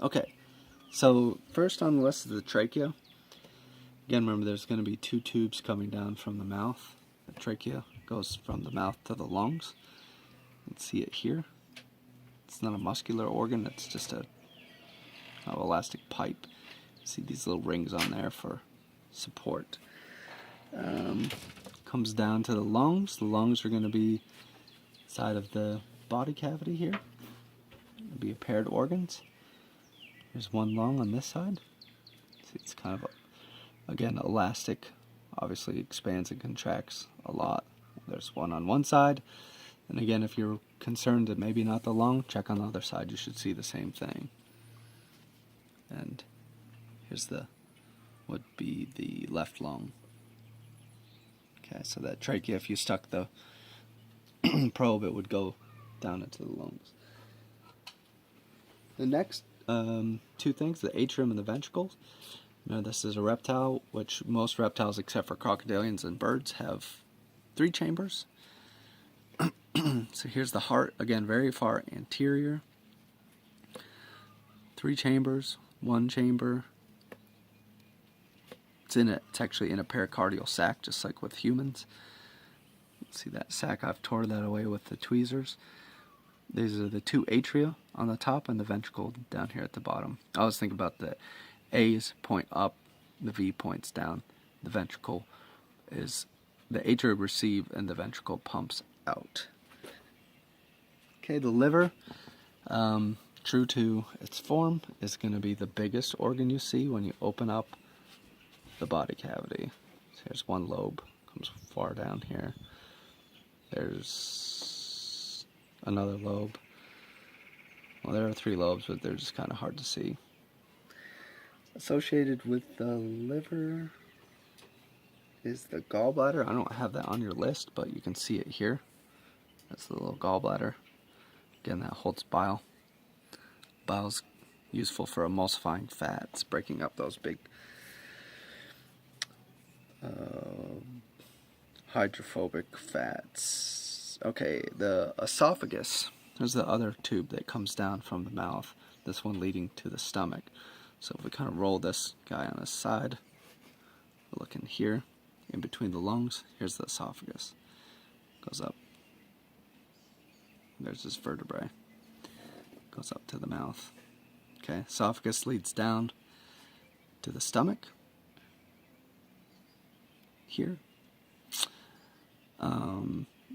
Okay, so first on the list is the trachea. Again, remember there's going to be two tubes coming down from the mouth. The trachea goes from the mouth to the lungs. You can see it here. It's not a muscular organ, it's just a elastic pipe. See these little rings on there for support. Comes down to the lungs. The lungs are going to be side of the body cavity here. It'll be paired organs. There's one lung on this side. See, it's kind of, again, elastic. Obviously expands and contracts a lot. There's one on one side. And again, if you're concerned that maybe not the lung, check on the other side. You should see the same thing. And here's would be the left lung. Okay, so that trachea, if you stuck the probe, it would go down into the lungs. The next two things, the atrium and the ventricles. Now, this is a reptile, which most reptiles except for crocodilians and birds have 3 chambers. So here's the heart, again, very far anterior. 3 chambers, 1 chamber. It's actually in a pericardial sac, just like with humans. See that sac? I've tore that away with the tweezers. These are the 2 atria on the top and the ventricle down here at the bottom. I always think about the A's point up, the V points down. The ventricle is, the atria receive and the ventricle pumps out. Okay, the liver, true to its form, is going to be the biggest organ you see when you open up the body cavity. So here's one lobe, comes far down here. There's another lobe. Well, there are 3 lobes, but they're just kind of hard to see. Associated with the liver is the gallbladder. I don't have that on your list, but you can see it here. That's the little gallbladder. Again, that holds bile. Bile's useful for emulsifying fats, breaking up those big hydrophobic fats. Okay, the esophagus. There's the other tube that comes down from the mouth. This one leading to the stomach. So if we kind of roll this guy on his side, we're looking here, in between the lungs. Here's the esophagus. Goes up. There's this vertebrae. Goes up to the mouth. Okay, esophagus leads down to the stomach. Here.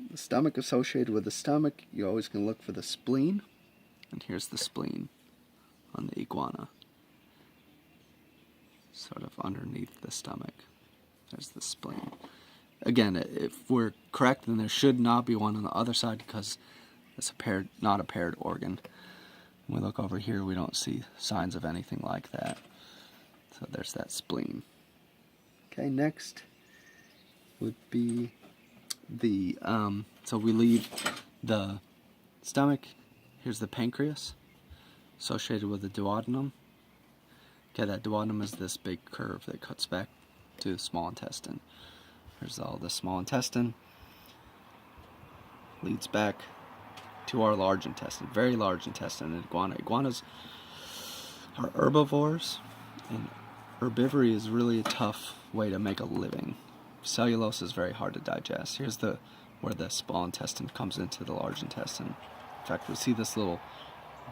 The stomach, associated with the stomach, you always can look for the spleen. And here's the spleen on the iguana. Sort of underneath the stomach. There's the spleen. Again, if we're correct, then there should not be one on the other side because it's not a paired organ. When we look over here, we don't see signs of anything like that. So there's that spleen. Okay, next would be the, so we leave the stomach. Here's the pancreas, associated with the duodenum. Okay, that duodenum is this big curve that cuts back to the small intestine. Here's all the small intestine. Leads back to our large intestine, very large intestine, and iguana. Iguanas are herbivores, and herbivory is really a tough way to make a living. Cellulose is very hard to digest. Here's where the small intestine comes into the large intestine. In fact, we see this little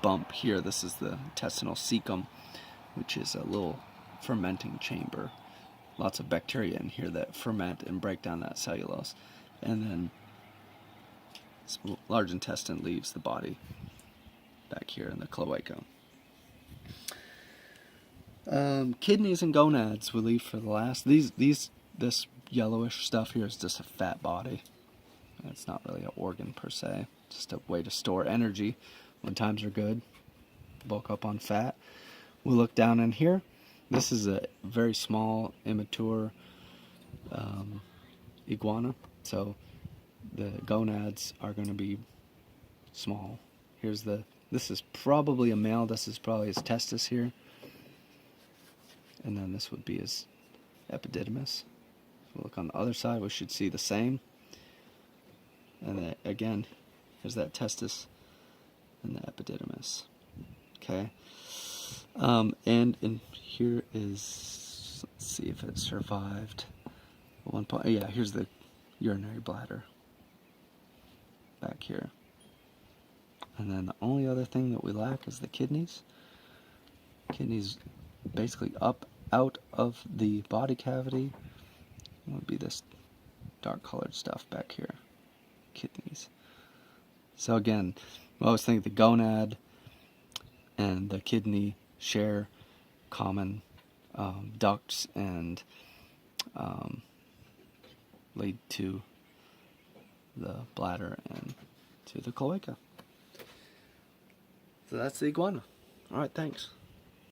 bump here. This is the intestinal cecum, which is a little fermenting chamber. Lots of bacteria in here that ferment and break down that cellulose. And then large intestine leaves the body back here in the cloaca. Kidneys and gonads we leave for the last. This yellowish stuff here is just a fat body. It's not really an organ per se. Just a way to store energy when times are good. Bulk up on fat. We'll look down in here. This is a very small, immature iguana. So the gonads are going to be small. This is probably a male. This is probably his testis here. And then this would be his epididymis. We'll look on the other side. We should see the same. And then again, here's that testis and the epididymis. Okay. And in here is, let's see if it survived. At one point, yeah, here's the urinary bladder back here. And then the only other thing that we lack is the kidneys. Kidneys basically up out of the body cavity. It would be this dark colored stuff back here. Kidneys. So again, I always think the gonad and the kidney share common ducts and lead to the bladder and to the cloaca. So that's the iguana. Alright, thanks.